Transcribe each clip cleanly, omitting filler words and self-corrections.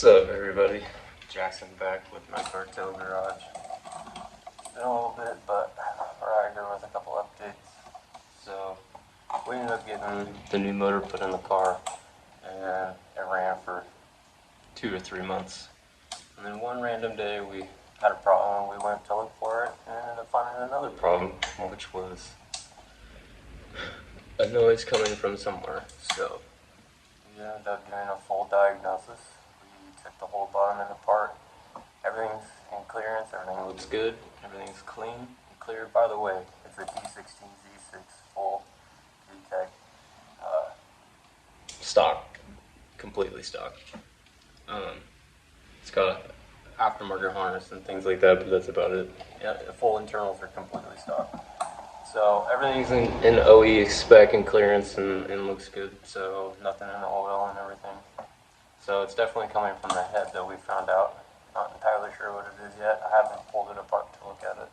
What's up, everybody? Jackson back with my cartel garage. It's been a little bit, but we're out here with a couple updates. So we ended up getting the new motor put in the car, and it ran for 2 to 3 months. And then one random day we had a problem. We went to look for it and ended up finding another problem, which was a noise coming from somewhere. So we ended up doing a full diagnosis. We took the whole bottom end apart. Everything's in clearance, everything looks good, everything's clean and clear. By the way, it's a D16Z6 full VTEC. Stock. Completely stock. It's got aftermarket harness and things like that, but that's about it. Yeah, the full internals are completely stock. So everything's in OE spec and clearance and looks good, so nothing in the oil and everything. So it's definitely coming from the head that we found out. Not entirely sure what it is yet. I haven't pulled it apart to look at it.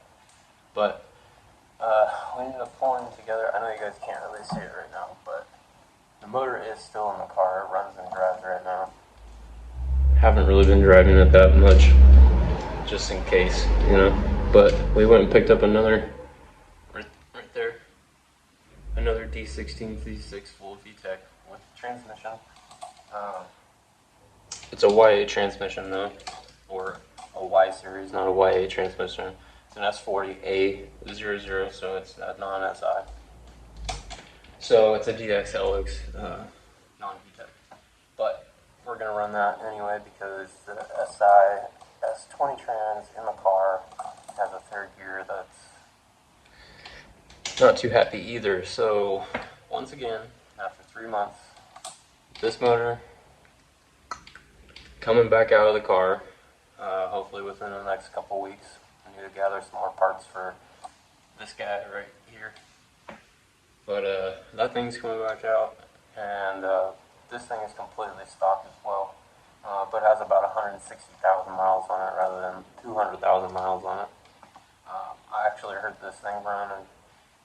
But we ended up pulling together. I know you guys can't really see it right now, but the motor is still in the car. It runs and drives right now. Haven't really been driving it that much, just in case, you know. But we went and picked up another, right there, another D16Z6 full VTEC with transmission. It's a YA transmission though, or a Y series, not a YA transmission. It's an S40A00, so it's a non-SI. So it's a DXLX non-VTEC. But we're gonna run that anyway because the SI S20 trans in the car has a third gear that's not too happy either. So once again, after 3 months, this motor coming back out of the car, hopefully within the next couple weeks. I need to gather some more parts for this guy right here. But that thing's coming back out, and this thing is completely stock as well, but has about 160,000 miles on it rather than 200,000 miles on it. I actually heard this thing run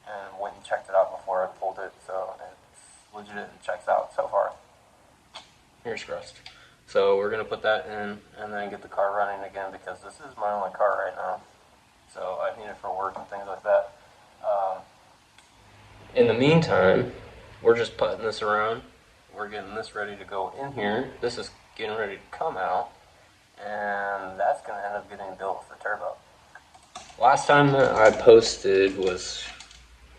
and went and checked it out before I pulled it, so it's legit and checks out so far. Here's crossed. So we're going to put that in and then get the car running again because this is my only car right now. So I need it for work and things like that. In the meantime, we're just putting this around. We're getting this ready to go in here. This is getting ready to come out. And that's going to end up getting built with the turbo. Last time that I posted was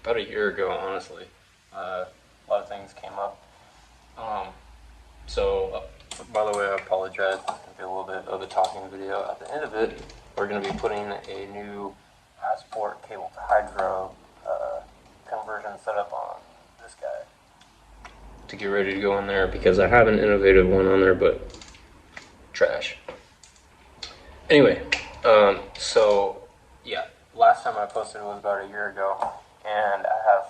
about a year ago, honestly. A lot of things came up. By the way, I apologize. It's going to be a little bit of a talking video. At the end of it, we're going to be putting a new Hasport cable to hydro conversion setup on this guy to get ready to go in there because I have an innovative one on there, but trash. Anyway, so yeah, last time I posted was about a year ago, and I had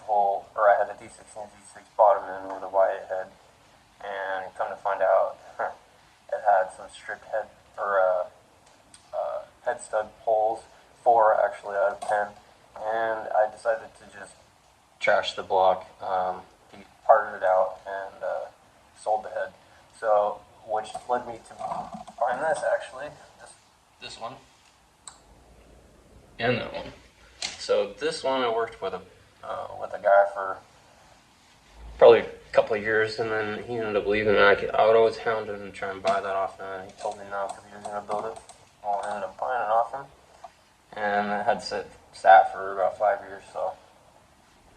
a D16Z6 bottom end with a YA head, and come to find out, it had some stripped head head stud holes, 4 actually out of 10, and I decided to just trash the block. He parted it out and sold the head. So, which led me to find this actually, this one, and that one. So this one I worked with a guy for probably a couple of years, and then he ended up leaving, and I would always hound him and try and buy that off him, and he told me no because he was going to build it. Well, I ended up buying it off him, and it had sat for about 5 years, so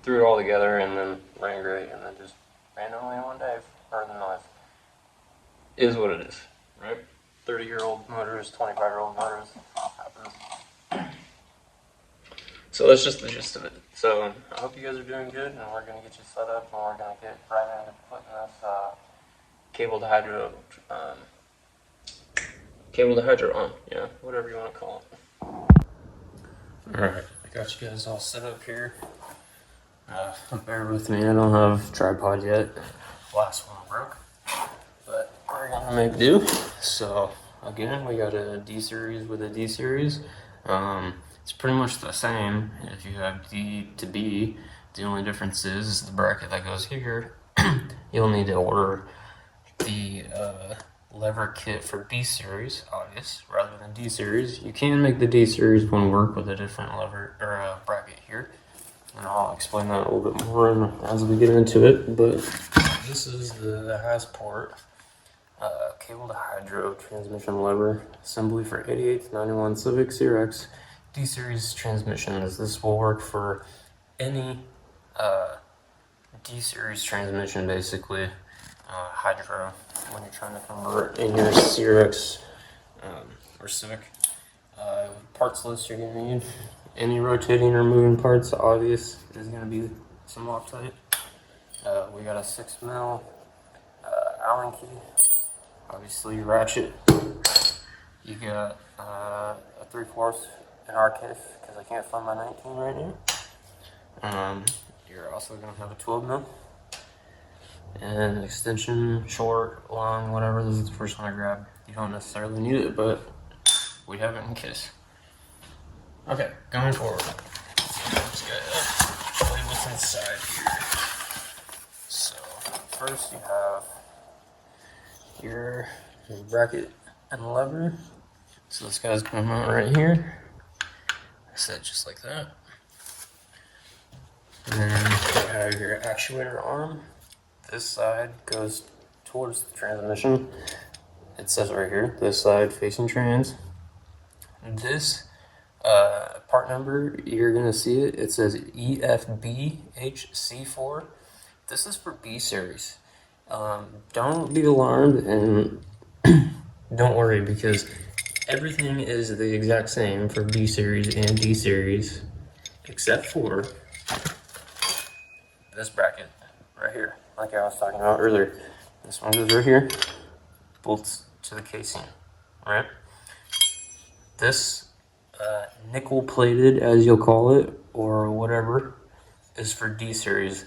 threw it all together, and then ran great, and then just randomly one day heard the noise. Is what it is, right? 30-year-old motors, 25-year-old motors, happens. So that's just the gist of it. So I hope you guys are doing good, and we're going to get you set up, and we're going to get right into putting this cable to hydro on. Yeah, whatever you want to call it. Alright, I got you guys all set up here. Bear with me, I don't have tripod yet. Last one broke, but we're going to make do. So again, we got a D series with a D series. It's pretty much the same if you have D to B. The only difference is the bracket that goes here. You'll need to order the lever kit for B series, obvious, rather than D series. You can make the D series one work with a different lever or a bracket here, and I'll explain that a little bit more as we get into it. But this is the Hasport cable to hydro transmission lever assembly for 8891 Civic CRX D series transmissions. This will work for any D series transmission, basically. Hydro, when you're trying to convert in your CRX or Civic. Parts list you're going to need. Any rotating or moving parts, obvious, is going to be some Loctite. We got a 6mm Allen key. Obviously, ratchet. You got a 3/4 in our case, because I can't find my 19 right now. You're also going to have a 12mm. And extension, short, long, whatever. This is the first one I grabbed. You don't necessarily need it, but we have it in case. Okay, going forward. Let's show you what's inside here. So, first you have your bracket and lever. So this guy's going to mount right here. Set just like that. And then you have your actuator arm. This side goes towards the transmission. It says right here, this side facing trans. This part number, you're gonna see it. It says EFBHC4. This is for B series. Don't be alarmed and don't worry, because everything is the exact same for B series and D series, except for this bracket right here. Like I was talking about earlier. This one goes right here, bolts to the casing, right? This nickel plated, as you'll call it, or whatever, is for D series.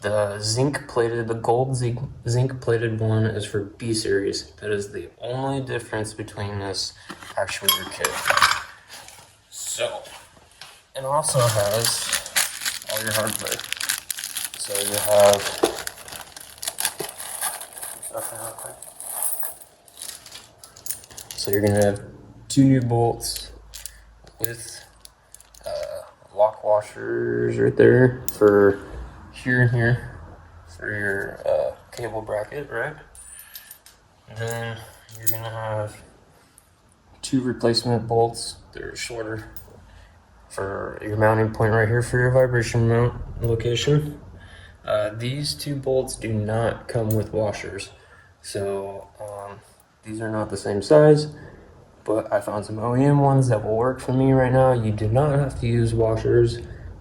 The zinc plated, the gold zinc plated one is for B series. That is the only difference between this actuator kit. So, it also has all your hardware. So you have So you're gonna have 2 new bolts with lock washers right there for here and here for your cable bracket, right? And then you're gonna have 2 replacement bolts. They're shorter for your mounting point right here for your vibration mount location. These 2 bolts do not come with washers, so these are not the same size, but I found some OEM ones that will work for me right now. You do not have to use washers,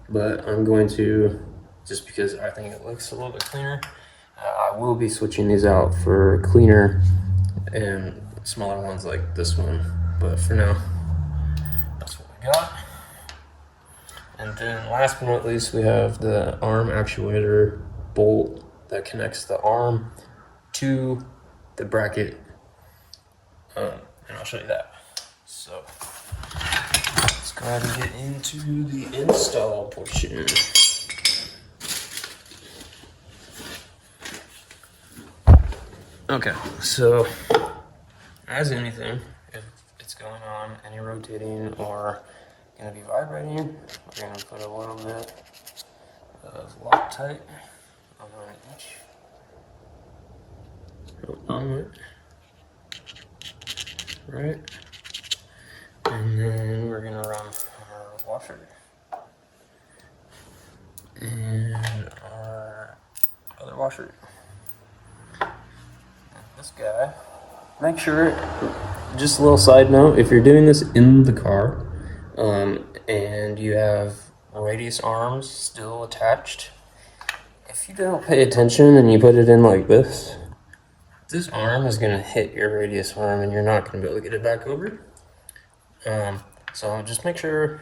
but I'm going to, just because I think it looks a little bit cleaner. I will be switching these out for cleaner and smaller ones like this one, but for now, that's what we got. And then last but not least, we have the arm actuator bolt that connects the arm to the bracket. And I'll show you that. So let's go ahead and get into the install portion. Okay, so as anything, if it's going on, any rotating or gonna be vibrating, we're gonna put a little bit of Loctite on each element, right? And then we're gonna run our washer and our other washer. And this guy, make sure, just a little side note, if you're doing this in the car, and you have radius arms still attached, if you don't pay attention and you put it in like this arm is going to hit your radius arm and you're not going to be able to get it back over. So just make sure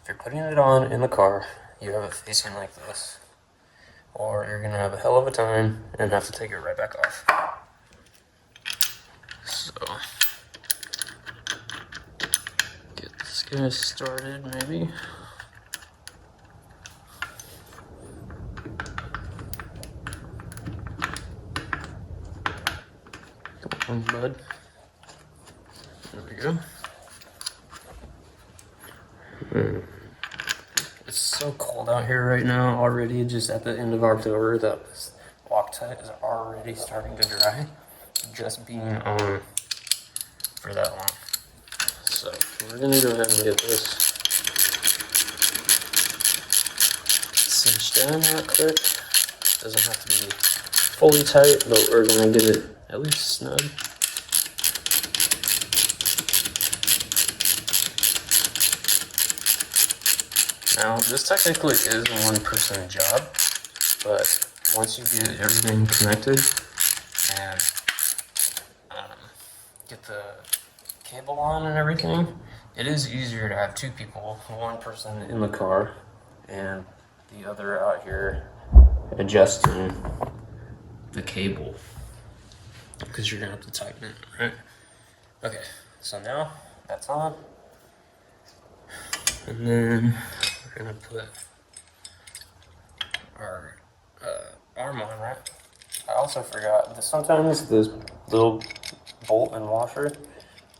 if you're putting it on in the car, you have it facing like this, or you're going to have a hell of a time and have to take it right back off. So get this started, maybe. from bud. There we go. It's so cold out here right now already, just at the end of October, that this Loctite is already starting to dry, just being on for that long. So we're gonna go ahead and get this cinched down real quick. Doesn't have to be fully tight, but we're gonna get it at least snug. Now, this technically is a one-person job, but once you get everything connected and get the cable on and everything, it is easier to have two people, one person in the car and the other out here adjusting the cable, because you're gonna have to tighten it, right? Okay, so now that's on, and then we're gonna put our arm on, right? I also forgot that sometimes this little bolt and washer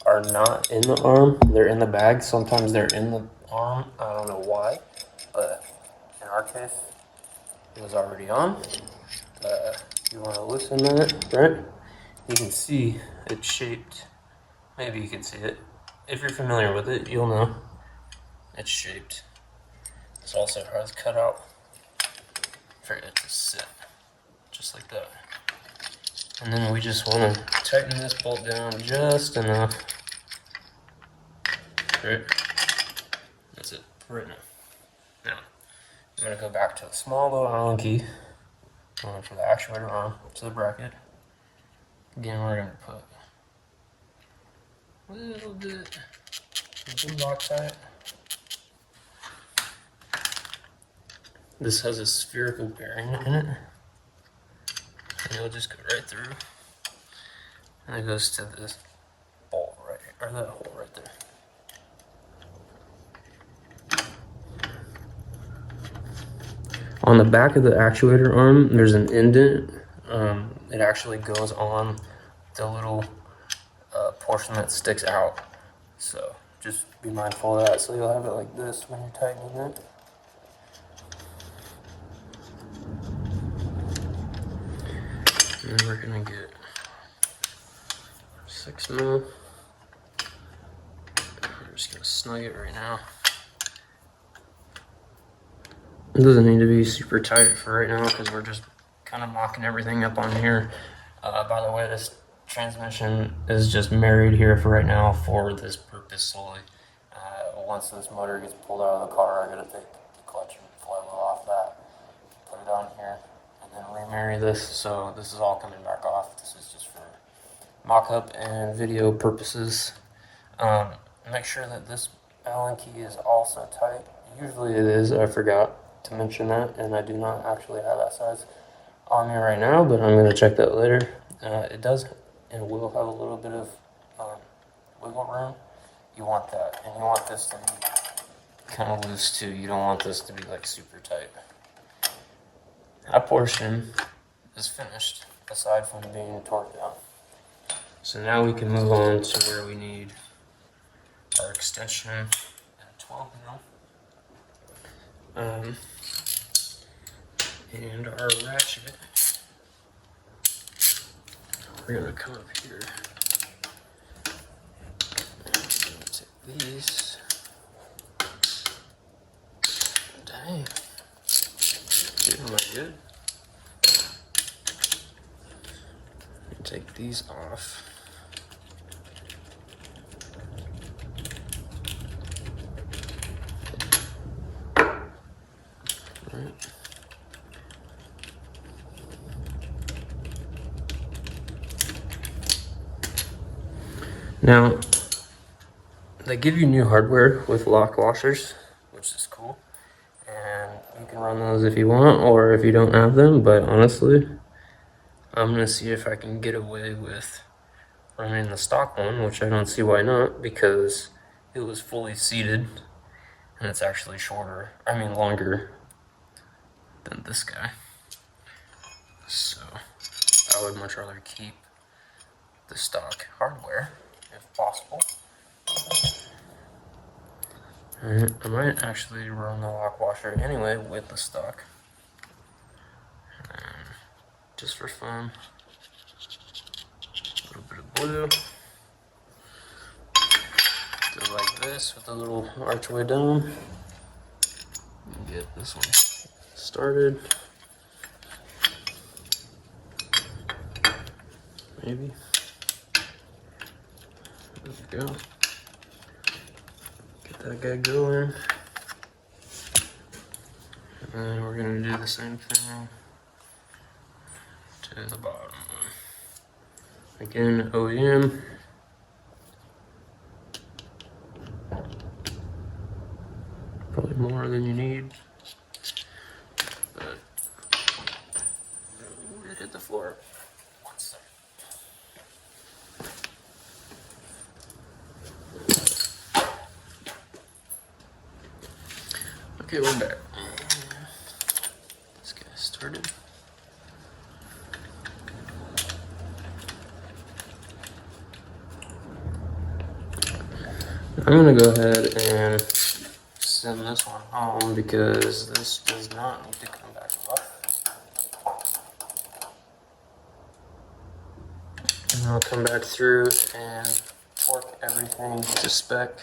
are not in the arm, they're in the bag. Sometimes they're in the arm, I don't know why, but in our case it was already on. You want to loosen that, right? You can see it's shaped. Maybe you can see it. If you're familiar with it, you'll know it's shaped. This also has cut out for it to sit, just like that. And then we just want to tighten this bolt down just enough. Right? That's it, right now. Now, I'm going to go back to the small little Allen key, going for the actuator arm to the bracket. Again, we're going to put a little bit of blue Loctite. This has a spherical bearing in it, and it'll just go right through, and it goes to this bolt right here, or that hole right there. On the back of the actuator arm, there's an indent. It actually goes on the little portion that sticks out. So just be mindful of that. So you'll have it like this when you're tightening it. And then we're gonna get 6 mil. We're just gonna snug it right now. It doesn't need to be super tight for right now because we're just kind of mocking everything up on here. By the way, this transmission is just married here for right now for this purpose solely. Once this motor gets pulled out of the car, I gotta take the clutch and flywheel off that, put it on here, and then remarry this. So this is all coming back off. This is just for mock-up and video purposes. Make sure that this Allen key is also tight. Usually it is. I forgot to mention that, and I do not actually have that size on me right now, but I'm going to check that later. It does and will have a little bit of wiggle room. You want that, and you want this to be kind of loose too. You don't want this to be like super tight. That portion is finished, aside from being torqued down. So now we can move on to where we need our extension at 12 mil. And our ratchet. We're gonna come up here. Take these. Dang. Dude, am I good? Take these off. Right. Now, they give you new hardware with lock washers, which is cool, and you can run those if you want or if you don't have them, but honestly, I'm going to see if I can get away with running the stock one, which I don't see why not, because it was fully seated, and it's actually longer than this guy. So, I would much rather keep the stock hardware if possible. Alright, I might actually run the lock washer anyway with the stock. Just for fun. A little bit of blue. Do it like this with a little archway down. Get this one started. Maybe. There we go. Get that guy going. And then we're gonna do the same thing to the bottom. Again, OEM. Probably more than you need. But it hit the floor. One second. Okay, we're back. Let's get started. I'm gonna go ahead and send this one home because this does not need to come back rough. And I'll come back through and torque everything to spec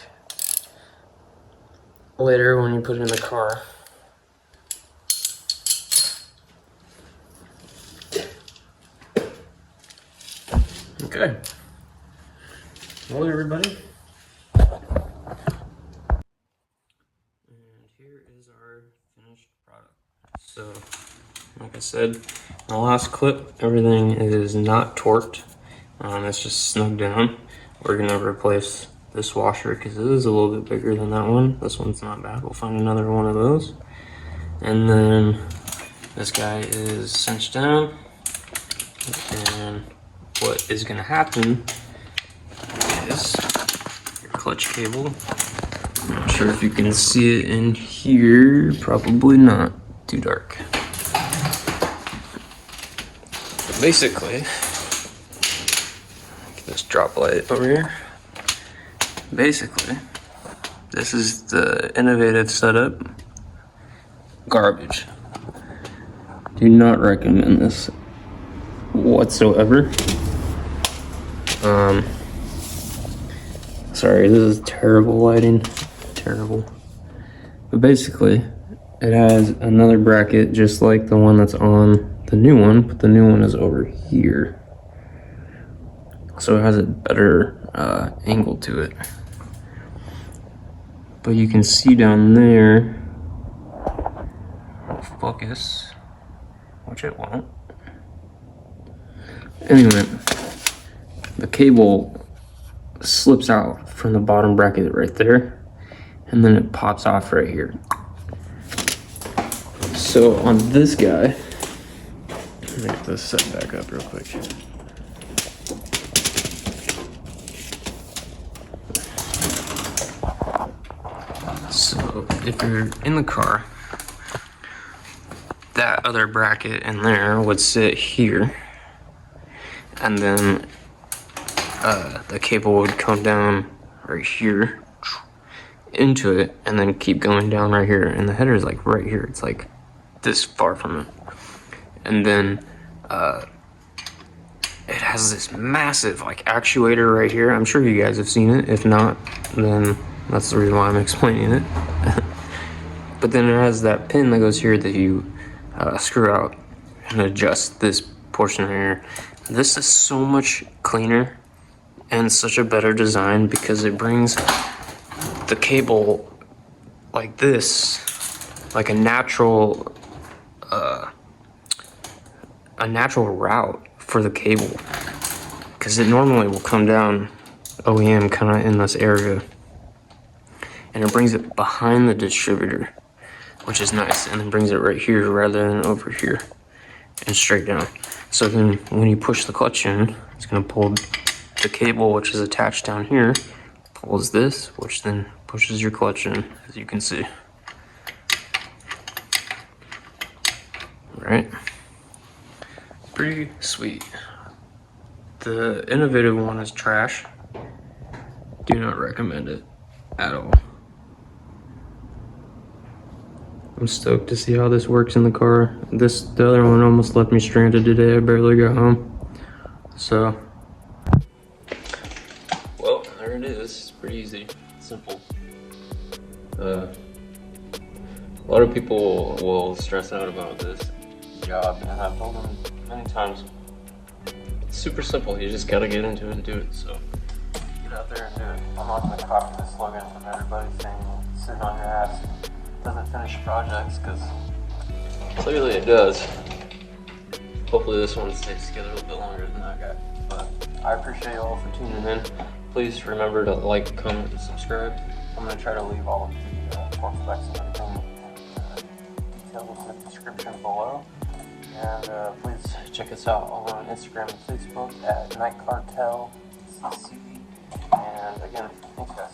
later when you put it in the car. Okay. Well, everybody. So, like I said in the last clip, everything is not torqued. It's just snugged down. We're gonna replace this washer because it is a little bit bigger than that one. This one's not bad. We'll find another one of those. And then this guy is cinched down. And what is gonna happen is your clutch cable. I'm not sure if you can see it in here. Probably not. Too dark. But basically, get this drop light over here. Basically, this is the innovative setup. Garbage. Do not recommend this whatsoever. Sorry, this is terrible lighting. Terrible. But basically, it has another bracket just like the one that's on the new one, but the new one is over here. So it has a better angle to it. But you can see down there, focus, which it won't. Anyway, the cable slips out from the bottom bracket right there, and then it pops off right here. So on this guy, let me get this set back up real quick. So if you're in the car, that other bracket in there would sit here, and then the cable would come down right here into it and then keep going down right here, and the header is like right here. It's like this far from it, and then it has this massive like actuator right here. I'm sure you guys have seen it. If not, then that's the reason why I'm explaining it. But then it has that pin that goes here that you screw out and adjust this portion right here. This is so much cleaner and such a better design because it brings the cable like this, like a natural route for the cable, because it normally will come down OEM kind of in this area, and it brings it behind the distributor, which is nice, and then brings it right here rather than over here and straight down. So then when you push the clutch in, it's going to pull the cable, which is attached down here, pulls this, which then pushes your clutch in, as you can see. Right? Pretty sweet. The innovative one is trash. Do not recommend it at all. I'm stoked to see how this works in the car. The other one almost left me stranded today. I barely got home. So, well, there it is. It's pretty easy, simple. A lot of people will stress out about this job, and I've told them many times. It's super simple. You just gotta get into it and do it. So, get out there and do it. I'm not gonna copy the slogan from everybody saying "sitting on your ass doesn't finish projects," because clearly it does. Hopefully this one stays together a little bit longer than that guy. But I appreciate you all for tuning in. Please remember to like, comment, and subscribe. I'm going to try to leave all of the torque specs and everything detailed in the description below. And please check us out over on Instagram and Facebook at Night Cartel CC. And again, thanks guys.